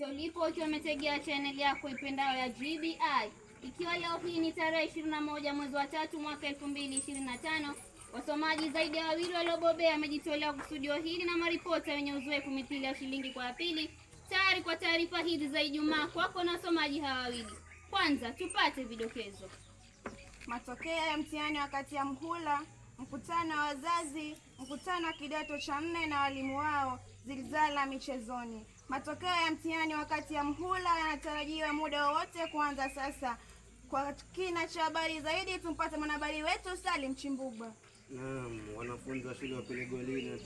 Ulipo ukiwa umetegea channel yako ipendayo ya GBI. Ikiwa leo hii ni tarehe 21 mwezi wa 3 mwaka 2025, wasomaji zaidi ya wawili waliobobea wamejitolea kustudio hili na maripota wenye uzoefu mithili ya shilingi kwa pili, tayari kwa taarifa hizi za Ijumaa kwako na wasomaji hawa wawili. Kwanza tupate vidokezo. Matokeo ya mtihani wakati ya mhula, mkutano wa wazazi, mkutano wa kidato cha 4 na walimu wao, zilizala michezoni. Matokeo ya mtihani wakati ya mhula yanatarajiwa muda wowote kuanza sasa. Kwa kina cha habari zaidi tumpate mwanahabari wetu Salim Chimbugwa. Naam, wanafunzi wa shule ya upili Golini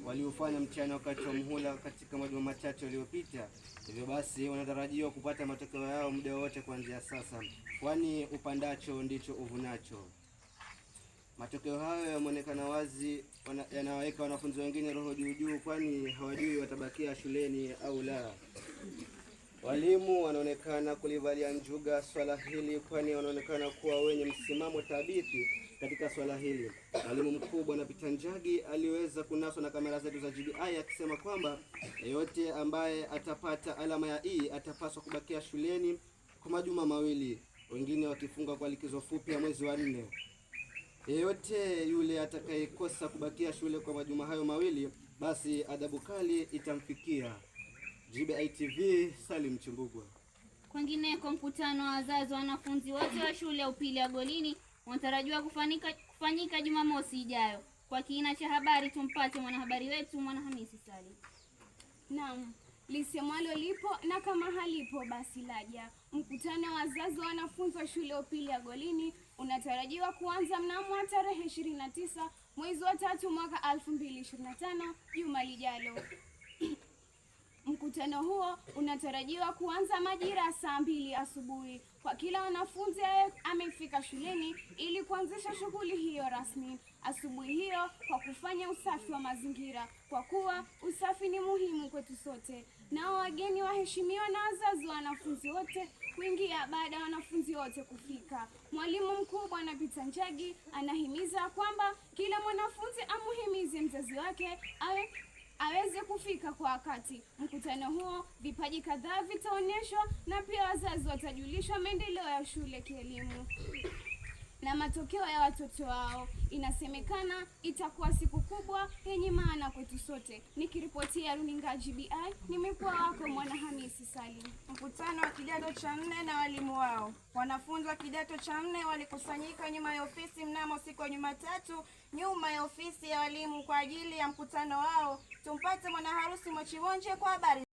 waliofanya mtihani wakati wa mhula katika majuma machache yaliyopita. Hivyo basi wanatarajiwa kupata matokeo yao muda wote kuanzia sasa, kwani upandacho ndicho uvunacho. Matokeo hayo yameonekana wazi yanawaweka wanafunzi wengine roho juu, kwani hawajui watabakia shuleni au la. Walimu wanaonekana kulivalia njuga swala hili, kwani wanaonekana kuwa wenye msimamo thabiti katika swala hili. Mwalimu mkuu Bwana Peter Njagi aliweza kunaswa na kamera zetu za GBI akisema kwamba yeyote ambaye atapata alama ya E atapaswa kubakia shuleni kwa majuma mawili, wengine wakifunga kwa likizo fupi ya mwezi wa 4. Yeyote yule atakayekosa kubakia shule kwa majuma hayo mawili, basi adhabu kali itamfikia. GBI TV, Salim Chimbugwa. Kwingineko, mkutano wa wazazi wa wanafunzi wote wa shule ya upili ya Golini unatarajiwa kufanyika Jumamosi ijayo. Kwa kina cha habari tumpate mwanahabari wetu Mwanahamisi Salim. Naam, lisemwalo lipo na kama halipo basi laja. Mkutano wa wazazi wa wanafunzi wa shule ya upili ya Golini unatarajiwa kuanza mnamo tarehe 29 mwezi wa 3 mwaka 2025, juma lijalo. Mkutano huo unatarajiwa kuanza majira saa 2 asubuhi. Kwa kila wanafunzi amefika shuleni ili kuanzisha shughuli hiyo rasmi asubuhi hiyo kwa kufanya usafi wa mazingira, kwa kuwa usafi ni muhimu kwetu sote. Nao wageni waheshimiwa na wazazi wa wanafunzi wote kuingia baada ya wanafunzi wote kufika. Mwalimu mkuu Bwana Peter Njagi anahimiza kwamba kila mwanafunzi amuhimize mzazi wake aweze kufika kwa wakati. Mkutano huo vipaji kadhaa vitaonyeshwa na pia wazazi watajulishwa maendeleo ya shule kielimu na matokeo ya watoto wao. Inasemekana itakuwa siku kubwa yenye maana kwetu sote. Nikiripotia runinga GBI, nimekuwa wako Mwanahamisi Salim. Mkutano wa kidato cha 4 na walimu wao. Wanafunzi wa kidato cha 4 walikusanyika nyuma ya ofisi mnamo siku ya Jumatatu, nyuma ya ofisi ya walimu kwa ajili ya mkutano wao. Tumpate mwanaharusi Mochibonje kwa habari.